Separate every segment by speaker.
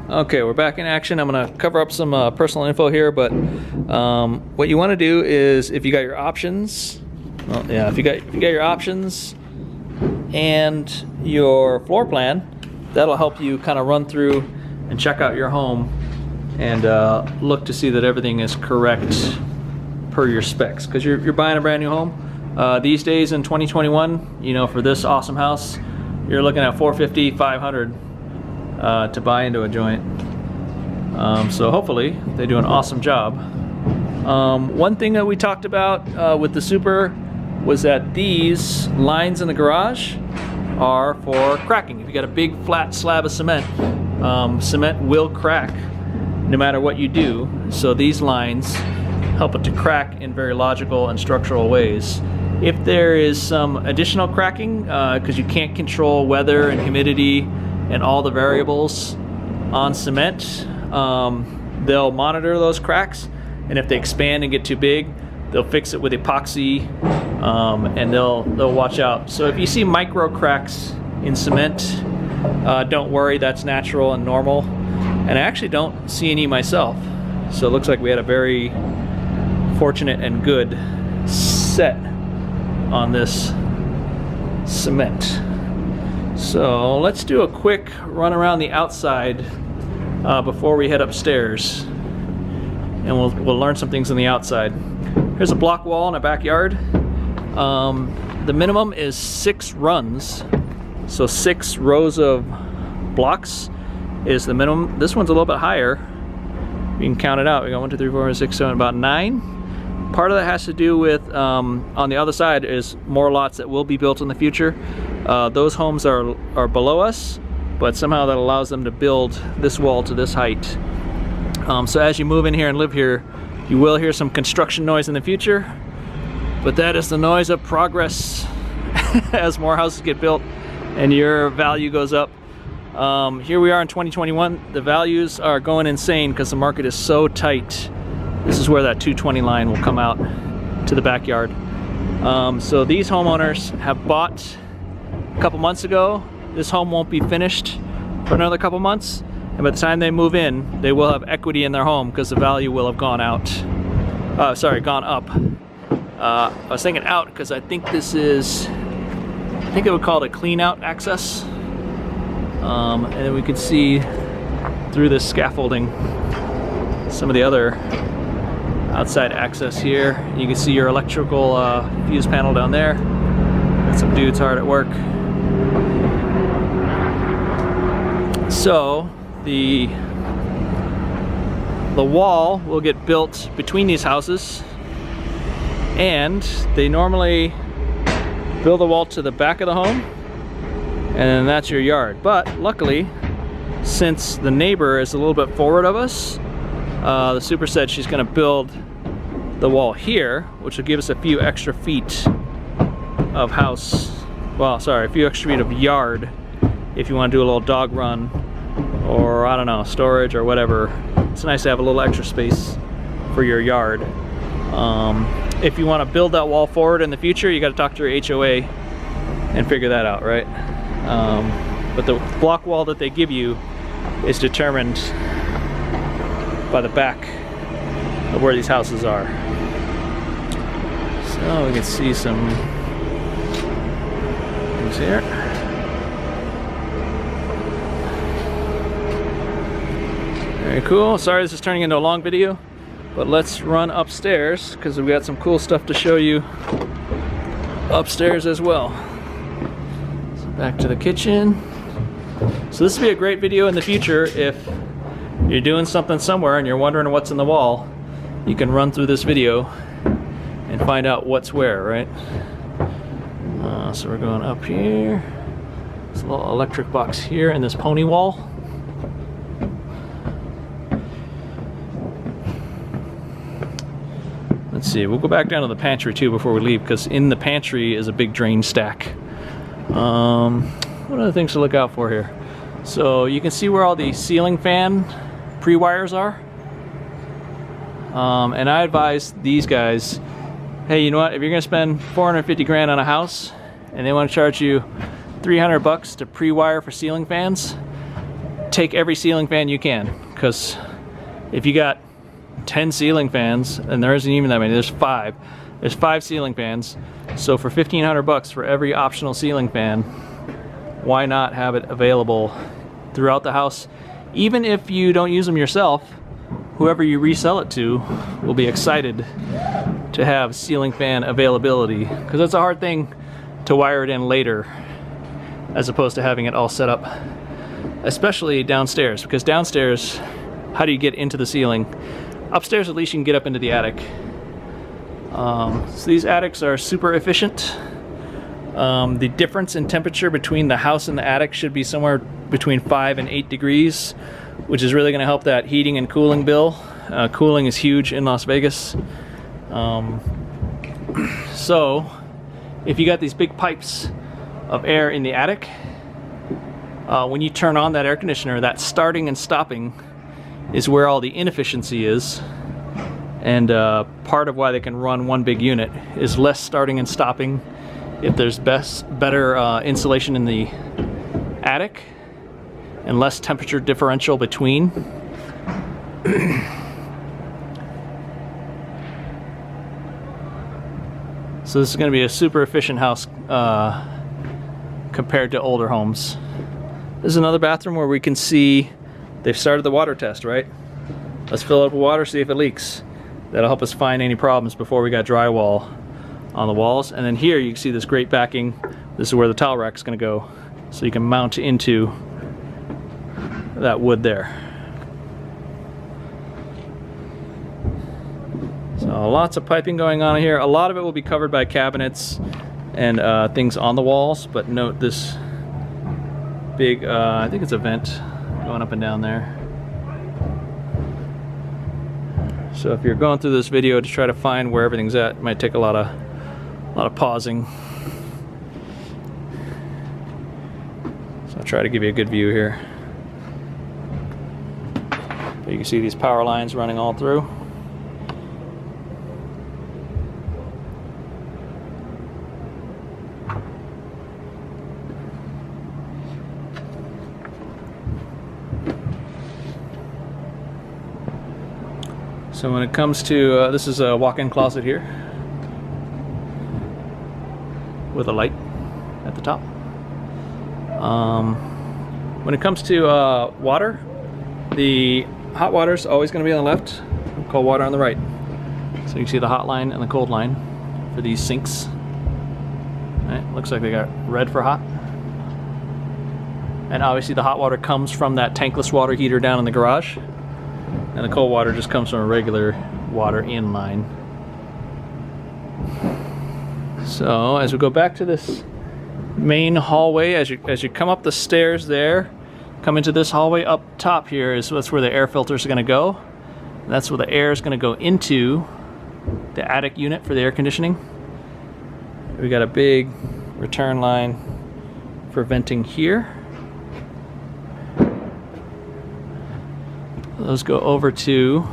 Speaker 1: Okay, we're back in action. I'm going to cover up some personal info here, but what you want to do is, if you got your options, well, yeah, if you got your options and your floor plan, that'll help you kind of run through and check out your home and look to see that everything is correct per your specs, because you're buying a brand new home. These days in 2021, you know, for this awesome house, you're looking at $450, $500 to buy into a joint. So hopefully they do an awesome job. One thing that we talked about with the Super was that these lines in the garage are for cracking. If you got a big flat slab of cement, cement will crack no matter what you do. So these lines help it to crack in very logical and structural ways. If there is some additional cracking, because you can't control weather and humidity and all the variables on cement, they'll monitor those cracks, and if they expand and get too big, they'll fix it with epoxy, and they'll watch out. So if you see micro cracks in cement, don't worry, that's natural and normal. And I actually don't see any myself. So it looks like we had a very fortunate and good set on this cement. So let's do a quick run around the outside before we head upstairs, and we'll learn some things on the outside. Here's a block wall in a backyard. The minimum is 6 runs, so 6 rows of blocks is the minimum. This one's a little bit higher. You can count it out. We got 1, 2, 3, 4, 5, 6, 7, about 9. Part of that has to do with on the other side is more lots that will be built in the future. Those homes are below us, but somehow that allows them to build this wall to this height. So as you move in here and live here, you will hear some construction noise in the future, but that is the noise of progress as more houses get built and your value goes up. Here we are in 2021. The values are going insane because the market is so tight. This is where that 220 line will come out to the backyard. So these homeowners have bought a couple months ago. This home won't be finished for another couple months, and by the time they move in, they will have equity in their home because the value will have gone out. Gone up. I was thinking out because I think this is, I think it would call it a clean out access. And then we can see through this scaffolding some of the other outside access here. You can see your electrical fuse panel down there. Got some dudes hard at work. So the wall will get built between these houses, and they normally build a wall to the back of the home, and then that's your yard. But luckily, since the neighbor is a little bit forward of us, the Super said she's going to build the wall here, which will give us a few extra feet of house. Well, sorry, a few extra feet of yard if you want to do a little dog run, or I don't know, storage or whatever. It's nice to have a little extra space for your yard. If you want to build that wall forward in the future, you got to talk to your HOA and figure that out, right? But the block wall that they give you is determined by the back of where these houses are. So we can see some things here. Very cool. Sorry this is turning into a long video, but let's run upstairs because we've got some cool stuff to show you upstairs as well. So back to the kitchen. So this would be a great video in the future if you're doing something somewhere and you're wondering what's in the wall. You can run through this video and find out what's where, right? So we're going up here. There's a little electric box here in this pony wall. Let's see, we'll go back down to the pantry too before we leave, because in the pantry is a big drain stack. What other things to look out for here? So you can see where all the ceiling fan pre-wires are. And I advise these guys, hey, you know what, if you're gonna spend 450 grand on a house and they want to charge you 300 bucks to pre-wire for ceiling fans, take every ceiling fan you can, because if you got 10 ceiling fans, and there isn't even that many, there's 5 ceiling fans, so for $1,500 for every optional ceiling fan, why not have it available throughout the house? Even if you don't use them yourself, whoever you resell it to will be excited to have ceiling fan availability, because it's a hard thing to wire it in later as opposed to having it all set up, especially downstairs, because downstairs, how do you get into the ceiling? Upstairs, at least you can get up into the attic. So these attics are super efficient. The difference in temperature between the house and the attic should be somewhere between 5 and 8 degrees, which is really going to help that heating and cooling bill. Cooling is huge in Las Vegas. So if you got these big pipes of air in the attic, when you turn on that air conditioner, that starting and stopping is where all the inefficiency is, and part of why they can run one big unit is less starting and stopping if there's better insulation in the attic and less temperature differential between. So this is going to be a super efficient house compared to older homes. This is another bathroom where we can see they've started the water test, right? Let's fill it up with water, see if it leaks. That'll help us find any problems before we got drywall on the walls. And then here you can see this great backing. This is where the towel rack is going to go, so you can mount into that wood there. So lots of piping going on here. A lot of it will be covered by cabinets and things on the walls, but note this big, I think it's a vent going up and down there. So if you're going through this video to try to find where everything's at, it might take a lot of pausing. So I'll try to give you a good view here. So you can see these power lines running all through. So when it comes to, this is a walk-in closet here with a light at the top. When it comes to water, the hot water is always going to be on the left, cold water on the right. So you can see the hot line and the cold line for these sinks. Right, looks like they got red for hot. And obviously the hot water comes from that tankless water heater down in the garage. And the cold water just comes from a regular water in line. So as we go back to this main hallway, as you come up the stairs there, come into this hallway up top here, that's where the air filters are going to go. And that's where the air is going to go into the attic unit for the air conditioning. We got a big return line for venting here. Those go over to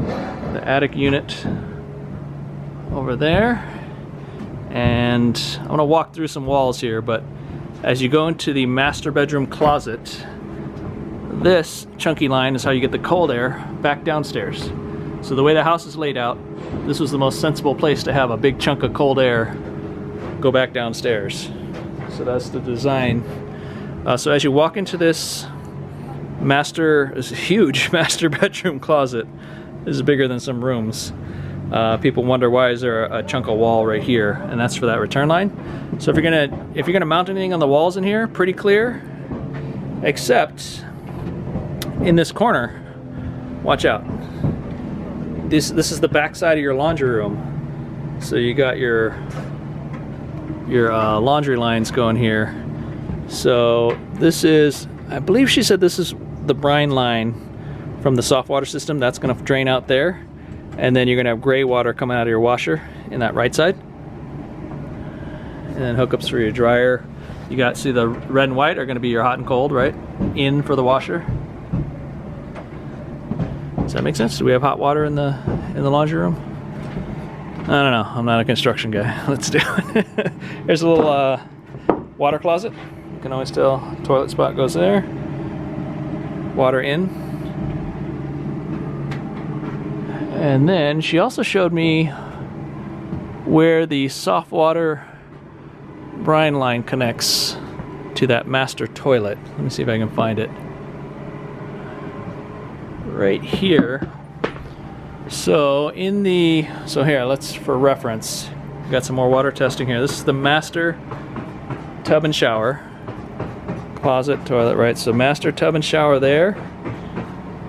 Speaker 1: the attic unit over there. And I'm going to walk through some walls here, but as you go into the master bedroom closet, this chunky line is how you get the cold air back downstairs. So the way the house is laid out, this was the most sensible place to have a big chunk of cold air go back downstairs. So that's the design. So as you walk into this huge master bedroom closet, this is bigger than some rooms. People wonder, why is there a chunk of wall right here? And that's for that return line. So if you're gonna mount anything on the walls in here, pretty clear, except in this corner. Watch out. This is the back side of your laundry room. So you got your laundry lines going here. So this is, I believe she said this is the brine line from the soft water system. That's going to drain out there, and then you're going to have gray water coming out of your washer in that right side, and then hookups for your dryer. You got, see, the red and white are going to be your hot and cold, right, in for the washer. Does that make sense? Do we have hot water in the laundry room? I don't know, I'm not a construction guy. Let's do it. Here's a little water closet. You can always tell toilet spot goes there. water in. And then she also showed me where the soft water brine line connects to that master toilet. Let me see if I can find it. Right here. So here, let's, for reference, we've got some more water testing here. This is the master tub and shower. Closet, toilet, right? So master tub and shower there.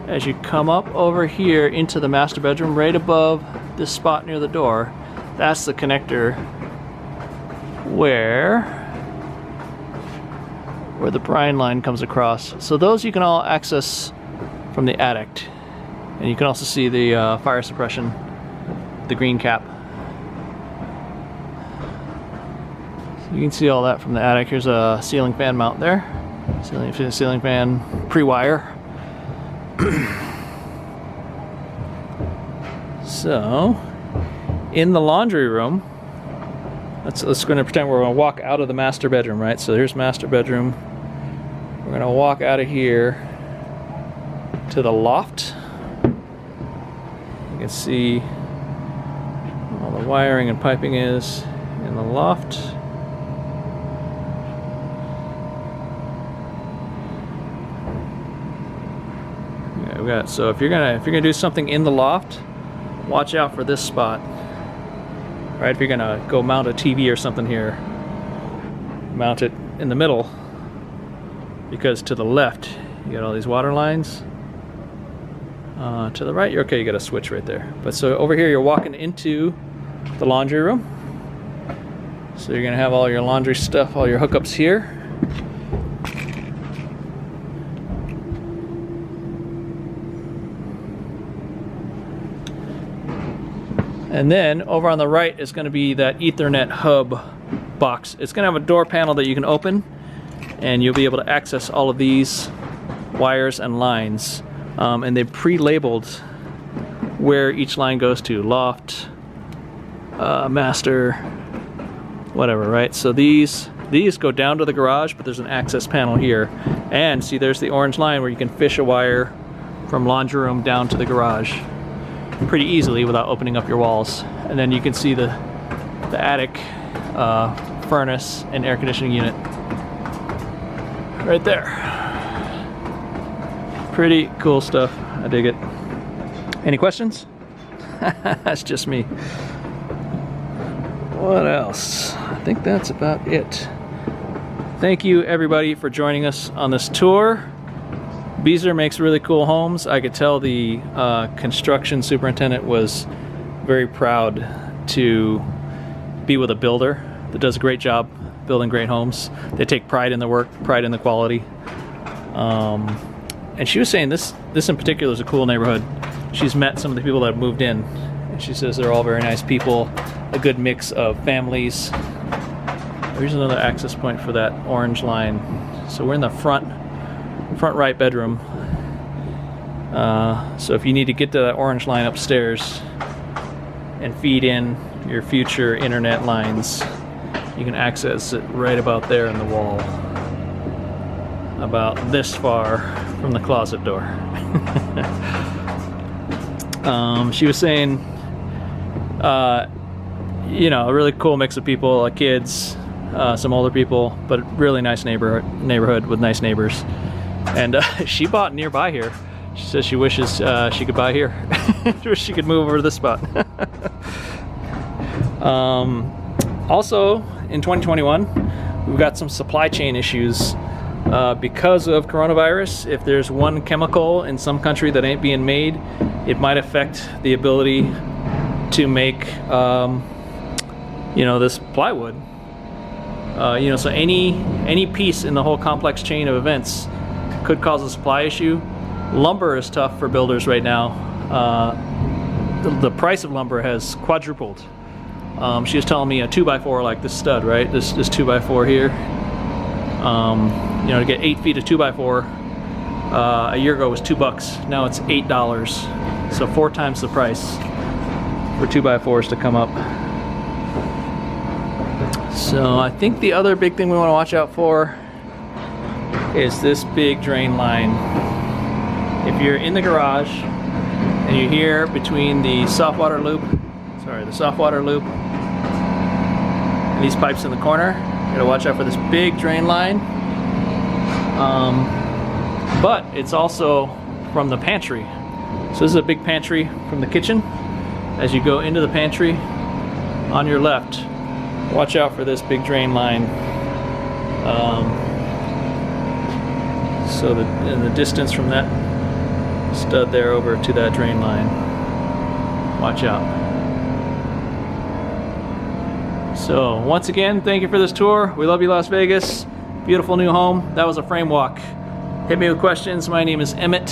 Speaker 1: As you come up over here into the master bedroom, right above this spot near the door, that's the connector where the brine line comes across. So those you can all access from the attic. And you can also see the fire suppression, the green cap. So you can see all that from the attic. Here's a ceiling fan mount there. Ceiling fan pre-wire. So, in the laundry room, let's go and pretend we're going to walk out of the master bedroom, right? So here's master bedroom. We're going to walk out of here to the loft. You can see all the wiring and piping is in the loft. Yeah, so if you're gonna do something in the loft, watch out for this spot. Right, if you're gonna go mount a TV or something here, mount it in the middle, because to the left you got all these water lines. To the right, you're okay, you got a switch right there. But so over here, you're walking into the laundry room. So you're gonna have all your laundry stuff, all your hookups here. And then over on the right is gonna be that Ethernet hub box. It's gonna have a door panel that you can open, and you'll be able to access all of these wires and lines. And they've pre-labeled where each line goes to, loft, master, whatever, right? So these go down to the garage, but there's an access panel here. And see, there's the orange line where you can fish a wire from laundry room down to the garage pretty easily without opening up your walls. And then you can see the attic furnace and air conditioning unit right there. Pretty cool stuff. I dig it. Any questions? That's just me. What else? I think that's about it. Thank you everybody for joining us on this tour. Beezer makes really cool homes. I could tell the construction superintendent was very proud to be with a builder that does a great job building great homes. They take pride in the work, pride in the quality. And she was saying this in particular is a cool neighborhood. She's met some of the people that have moved in, and she says they're all very nice people, a good mix of families. Here's another access point for that orange line. So we're in the front right bedroom. So if you need to get to that orange line upstairs and feed in your future internet lines, you can access it right about there in the wall. About this far from the closet door. She was saying, you know, a really cool mix of people, kids, some older people, but really nice neighborhood with nice neighbors. And she bought nearby here. She says she wishes she could buy here. She wishes she could move over to this spot. Also, in 2021, we've got some supply chain issues. Because of coronavirus. If there's one chemical in some country that ain't being made, it might affect the ability to make, you know, this plywood. You know, so any piece in the whole complex chain of events could cause a supply issue. Lumber is tough for builders right now. The price of lumber has quadrupled. She was telling me a 2x4 like this stud, right? This 2x4 here. You know, to get 8 feet of 2x4 a year ago was $2. Now it's $8. So 4 times the price for 2x4s to come up. So I think the other big thing we want to watch out for is this big drain line if you're in the garage and you hear between the soft water loop and these pipes in the corner, you gotta watch out for this big drain line. But it's also from the pantry. So this is a big pantry from the kitchen. As you go into the pantry, on your left, watch out for this big drain line. So in the distance from that stud there over to that drain line, watch out. So once again, thank you for this tour. We love you, Las Vegas. Beautiful new home. That was a frame walk. Hit me with questions. My name is Emmett.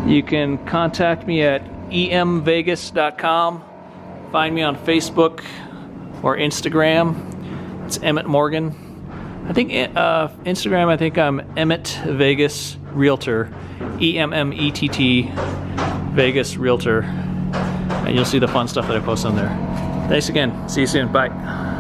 Speaker 1: You can contact me at emvegas.com. Find me on Facebook or Instagram. It's Emmett Morgan. I think Instagram, I think I'm Emmett Vegas Realtor. EMMETT Vegas Realtor. And you'll see the fun stuff that I post on there. Thanks again. See you soon. Bye.